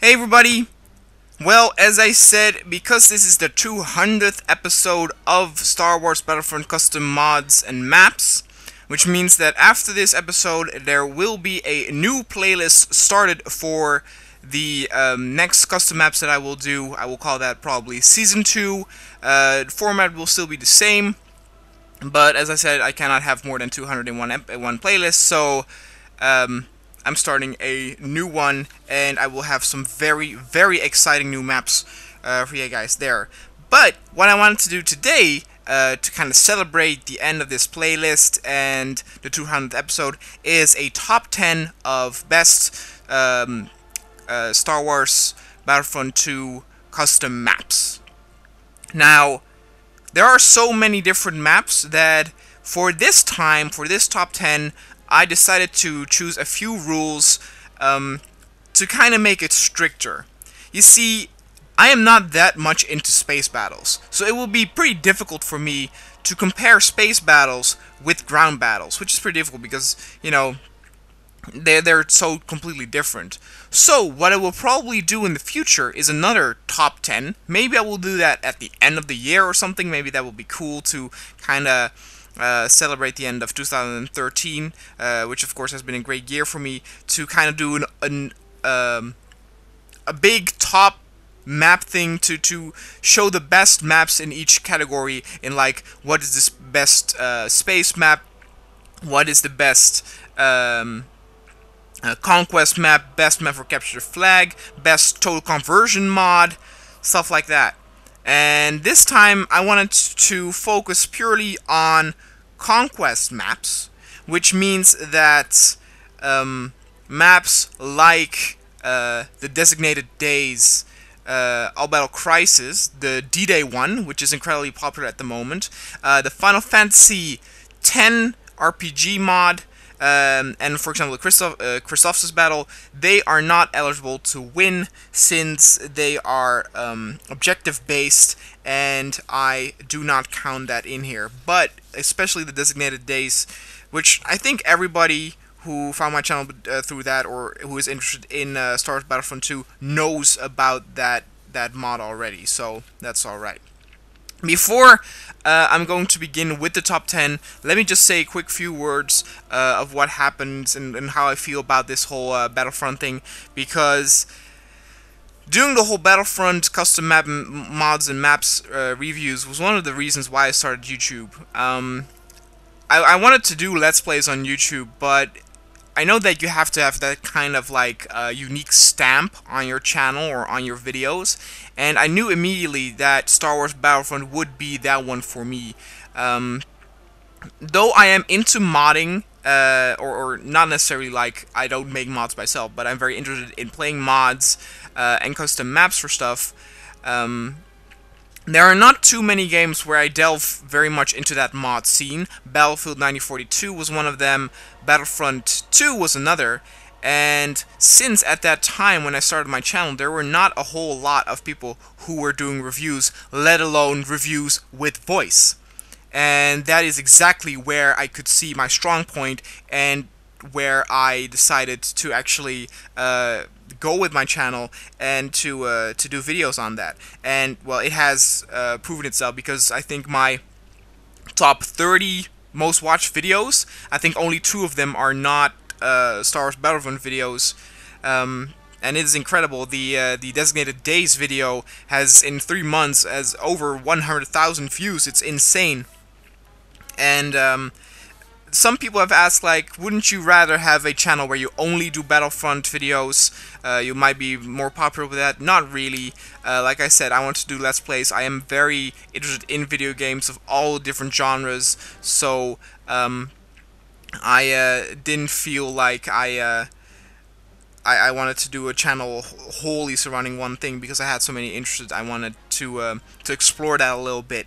Hey everybody! Well, as I said, because this is the 200th episode of Star Wars Battlefront Custom Mods and Maps, which means that after this episode there will be a new playlist started for the next custom maps that I will do. I will call that probably Season 2. The format will still be the same, but as I said, I cannot have more than 200 in one playlist, so um, I'm starting a new one, and I will have some very, very exciting new maps for you guys there. But what I wanted to do today, to kind of celebrate the end of this playlist and the 200th episode, is a top 10 of best Star Wars Battlefront 2 custom maps. Now, there are so many different maps that for this time, for this top 10, I decided to choose a few rules to kind of make it stricter. You see, I am not that much into space battles, so it will be pretty difficult for me to compare space battles with ground battles, which is pretty difficult because, you know, they're so completely different. So what I will probably do in the future is another top 10. Maybe I will do that at the end of the year or something. Maybe that will be cool to kind of celebrate the end of 2013, which of course has been a great year for me, to kind of do a big top map thing to show the best maps in each category, in like what is this best space map, what is the best conquest map, best map for capture the flag, best total conversion mod, stuff like that. And this time I wanted to focus purely on conquest maps, which means that maps like the Designated Days, All Battle Crisis, the D-Day one, which is incredibly popular at the moment, the Final Fantasy X RPG mod, and for example, Christoph's battle, they are not eligible to win since they are objective based, and I do not count that in here. But especially the Designated Days, which I think everybody who found my channel through that, or who is interested in Star Wars Battlefront 2, knows about that mod already, so that's alright. Before I'm going to begin with the top 10, let me just say a quick few words of what happens and how I feel about this whole Battlefront thing, because doing the whole Battlefront custom map mods and maps reviews was one of the reasons why I started YouTube. I wanted to do Let's Plays on YouTube, but I know that you have to have that kind of like unique stamp on your channel or on your videos, and I knew immediately that Star Wars Battlefront would be that one for me. Though I am into modding, or not necessarily like I don't make mods myself, but I'm very interested in playing mods and custom maps for stuff. There are not too many games where I delve very much into that mod scene. Battlefield 1942 was one of them, Battlefront 2 was another, and since at that time when I started my channel, there were not a whole lot of people who were doing reviews, let alone reviews with voice. And that is exactly where I could see my strong point, and where I decided to actually go with my channel and to do videos on that. And well, it has proven itself, because I think my top 30 most watched videos, I think only 2 of them are not Star Wars Battlefront videos. And it is incredible. The Designated Days video has, in 3 months, has over 100,000 views. It's insane. And some people have asked, like, wouldn't you rather have a channel where you only do Battlefront videos? You might be more popular with that. Not really. Like I said, I want to do Let's Plays. I am very interested in video games of all different genres, so I didn't feel like I wanted to do a channel wholly surrounding one thing, because I had so many interests. I wanted to explore that a little bit.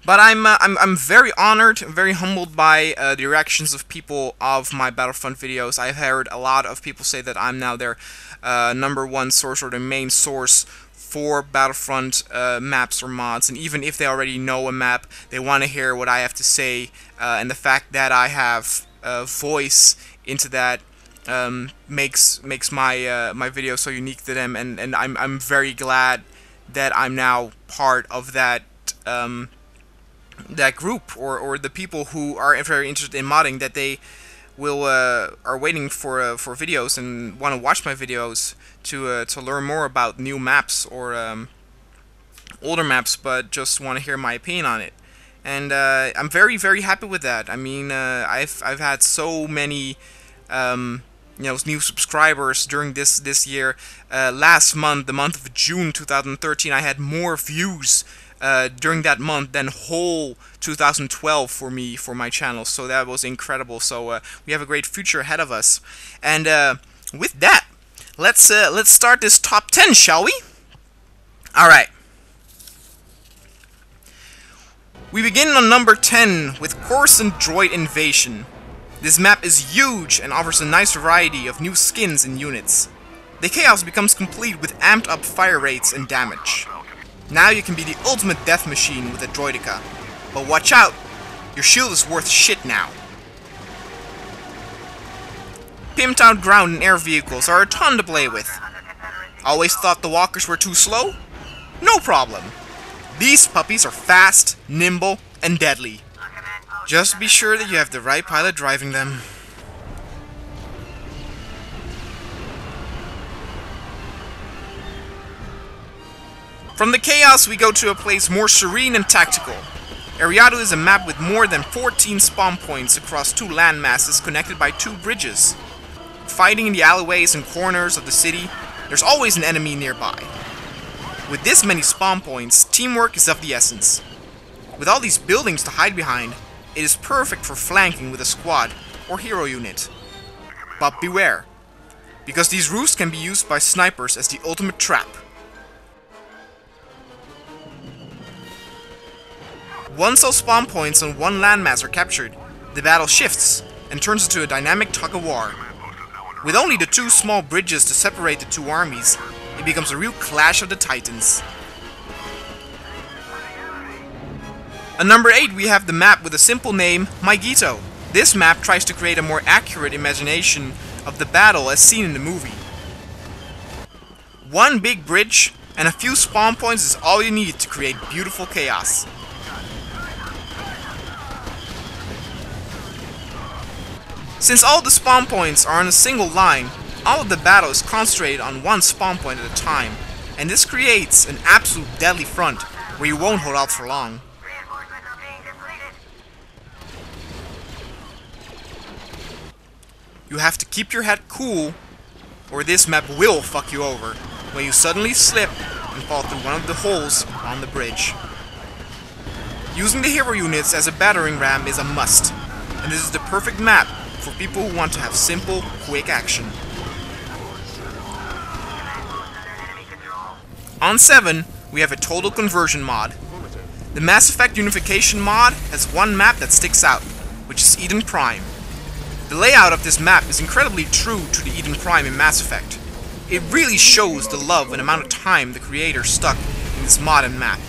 But I'm very honored, very humbled by the reactions of people of my Battlefront videos. I've heard a lot of people say that I'm now their #1 source, or the main source for Battlefront maps or mods. And even if they already know a map, they want to hear what I have to say, and the fact that I have voice into that makes my my video so unique to them, and I'm very glad that I'm now part of that that group, or the people who are very interested in modding, that they will are waiting for videos and want to watch my videos to learn more about new maps, or older maps, but just want to hear my opinion on it. And I'm very happy with that. I mean, I've had so many new subscribers during this year. Last month, the month of June 2013, I had more views during that month than whole 2012 for me, for my channel. So that was incredible. So we have a great future ahead of us. And with that, let's start this top 10, shall we? All right. We begin on number 10 with Coruscant Droid Invasion. This map is huge and offers a nice variety of new skins and units. The chaos becomes complete with amped up fire rates and damage. Now you can be the ultimate death machine with a droideka. But watch out, your shield is worth shit now. Pimped out ground and air vehicles are a ton to play with. Always thought the walkers were too slow? No problem. These puppies are fast, nimble, and deadly. Just be sure that you have the right pilot driving them. From the chaos, we go to a place more serene and tactical. Areata is a map with more than 14 spawn points across 2 land masses connected by 2 bridges. Fighting in the alleyways and corners of the city, there's always an enemy nearby. With this many spawn points, teamwork is of the essence. With all these buildings to hide behind, it is perfect for flanking with a squad or hero unit. But beware, because these roofs can be used by snipers as the ultimate trap. Once those spawn points on one landmass are captured, the battle shifts and turns into a dynamic tug-of-war. With only the 2 small bridges to separate the 2 armies, it becomes a real clash of the titans. At number 8 we have the map with a simple name, Mygeeto. This map tries to create a more accurate imagination of the battle as seen in the movie. 1 big bridge and a few spawn points is all you need to create beautiful chaos. Since all the spawn points are on a single line, all of the battle is concentrated on 1 spawn point at a time, and this creates an absolute deadly front where you won't hold out for long. You have to keep your head cool, or this map will fuck you over when you suddenly slip and fall through one of the holes on the bridge. Using the hero units as a battering ram is a must, and this is the perfect map for people who want to have simple, quick action. On 7, we have a total conversion mod. The Mass Effect Unification mod has 1 map that sticks out, which is Eden Prime. The layout of this map is incredibly true to the Eden Prime in Mass Effect. It really shows the love and amount of time the creator stuck in this mod and map.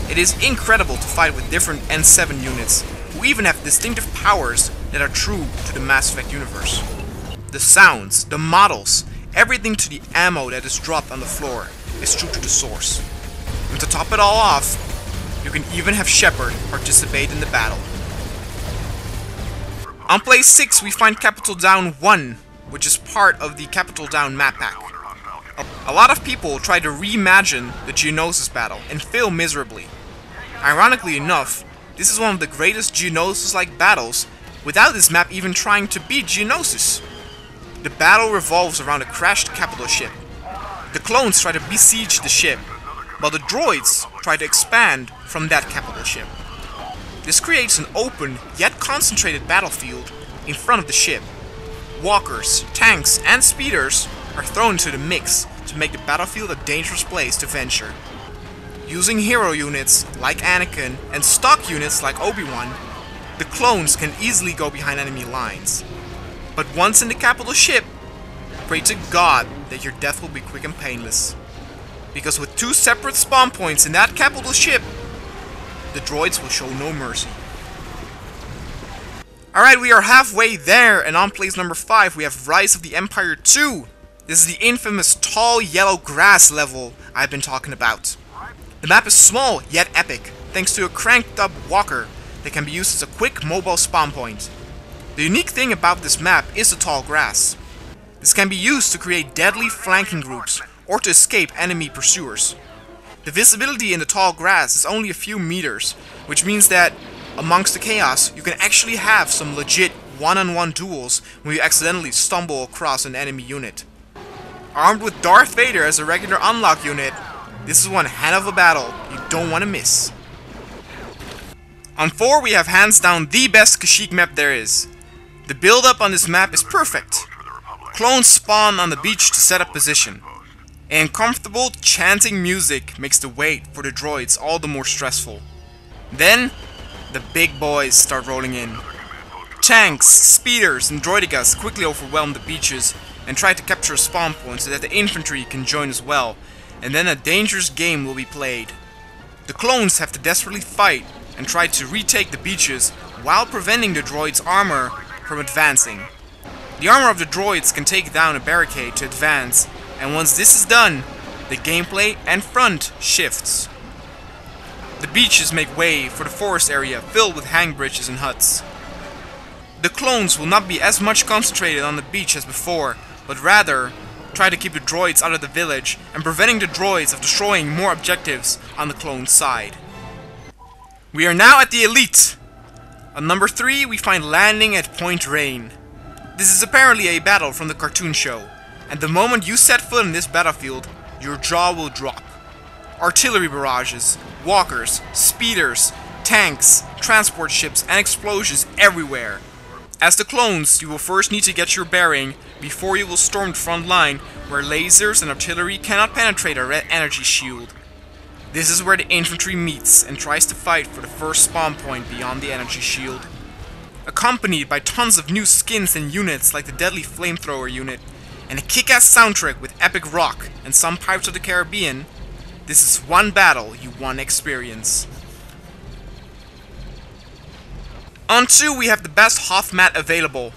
It is incredible to fight with different N7 units, who even have distinctive powers that are true to the Mass Effect universe. The sounds, the models, everything to the ammo that is dropped on the floor is true to the source. And to top it all off, you can even have Shepard participate in the battle. On place 6 we find Capital Down 1, which is part of the Capital Down map pack. A lot of people try to reimagine the Geonosis battle and fail miserably. Ironically enough, this is one of the greatest Geonosis-like battles without this map even trying to beat Geonosis. The battle revolves around a crashed capital ship. The clones try to besiege the ship, while the droids try to expand from that capital ship. This creates an open, yet concentrated battlefield in front of the ship. Walkers, tanks, and speeders are thrown into the mix to make the battlefield a dangerous place to venture. Using hero units like Anakin and stock units like Obi-Wan, the clones can easily go behind enemy lines. But once in the capital ship, pray to God that your death will be quick and painless. Because with 2 separate spawn points in that capital ship, the droids will show no mercy. Alright, we are halfway there, and on place number 5 we have Rise of the Empire 2. This is the infamous tall yellow grass level I've been talking about. The map is small, yet epic, thanks to a cranked up walker that can be used as a quick mobile spawn point. The unique thing about this map is the tall grass. This can be used to create deadly flanking groups, or to escape enemy pursuers. The visibility in the tall grass is only a few meters, which means that amongst the chaos, you can actually have some legit one-on-one duels when you accidentally stumble across an enemy unit. Armed with Darth Vader as a regular unlock unit, this is one hell of a battle you don't want to miss. On 4 we have hands down the best Kashyyyk map there is. The build-up on this map is perfect. Clones spawn on the beach to set up position, and comfortable chanting music makes the wait for the droids all the more stressful. Then, the big boys start rolling in. Tanks, speeders, and droidekas quickly overwhelm the beaches and try to capture a spawn point so that the infantry can join as well, and then a dangerous game will be played. The clones have to desperately fight and try to retake the beaches while preventing the droids' armor from advancing. The armor of the droids can take down a barricade to advance, and once this is done, the gameplay and front shifts. The beaches make way for the forest area filled with hang bridges and huts. The clones will not be as much concentrated on the beach as before, but rather try to keep the droids out of the village and preventing the droids of destroying more objectives on the clone side. We are now at the Elite. On number 3 we find landing at Point Rain. This is apparently a battle from the cartoon show, and the moment you set foot in this battlefield, your jaw will drop. Artillery barrages, walkers, speeders, tanks, transport ships, and explosions everywhere. As the clones, you will first need to get your bearing before you will storm the front line, where lasers and artillery cannot penetrate a red energy shield. This is where the infantry meets and tries to fight for the first spawn point beyond the energy shield. Accompanied by tons of new skins and units like the deadly flamethrower unit, and a kick-ass soundtrack with epic rock and some Pirates of the Caribbean, this is one battle you want to experience. On 2 we have the best Hoth map available.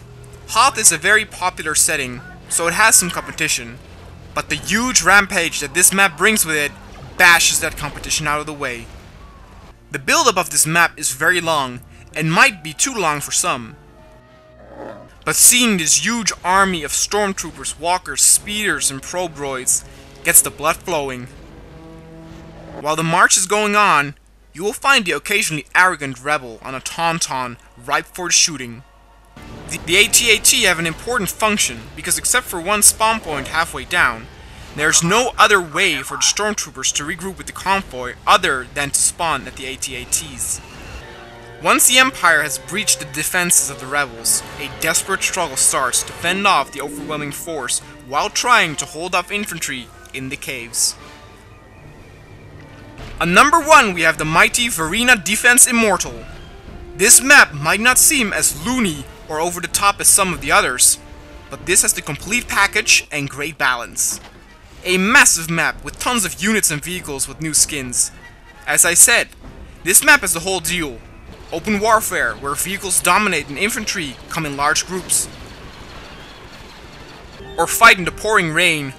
Hoth is a very popular setting, so it has some competition, but the huge rampage that this map brings with it bashes that competition out of the way. The build-up of this map is very long, and might be too long for some. But seeing this huge army of stormtroopers, walkers, speeders, and probe droids gets the blood flowing. While the march is going on, you will find the occasionally arrogant rebel on a tauntaun ripe for shooting. The AT-AT have an important function, because except for one spawn point halfway down, there's no other way for the stormtroopers to regroup with the convoy other than to spawn at the AT-ATs. Once the Empire has breached the defenses of the rebels, a desperate struggle starts to fend off the overwhelming force while trying to hold off infantry in the caves. On number 1 we have the mighty Varina Defense Immortal. This map might not seem as loony or over the top as some of the others, but this has the complete package and great balance. A massive map with tons of units and vehicles with new skins. As I said, this map is the whole deal. Open warfare, where vehicles dominate and infantry come in large groups. Or fight in the pouring rain,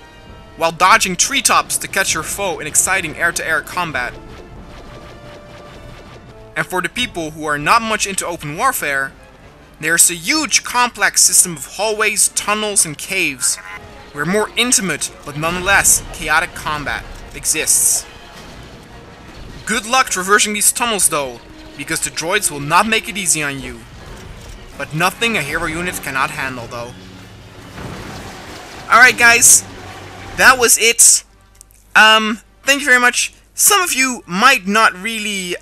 while dodging treetops to catch your foe in exciting air-to-air combat. And for the people who are not much into open warfare, there's a huge complex system of hallways, tunnels, and caves, where more intimate, but nonetheless chaotic combat exists. Good luck traversing these tunnels though, because the droids will not make it easy on you. But nothing a hero unit cannot handle though. Alright guys, that was it. Thank you very much. Some of you might not really,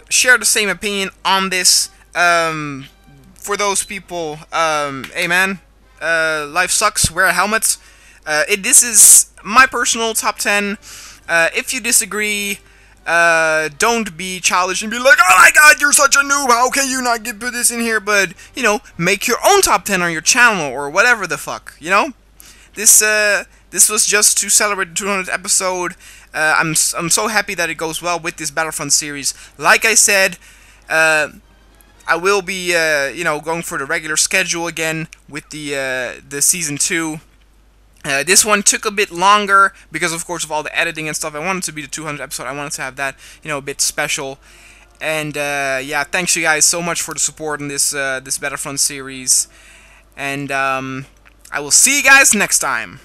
share the same opinion on this. For those people, hey man, life sucks, wear a helmet. This is my personal top 10. If you disagree, don't be childish and be like, oh my god, you're such a noob, how can you not put this in here? But, make your own top 10 on your channel or whatever the fuck, This was just to celebrate the 200th episode. I'm so happy that it goes well with this Battlefront series. Like I said, I will be, going for the regular schedule again with the season 2. This one took a bit longer because, of course, of all the editing and stuff. I wanted to be the 200th episode. I wanted to have that, a bit special. And yeah, thanks you guys so much for the support in this Battlefront series. And I will see you guys next time.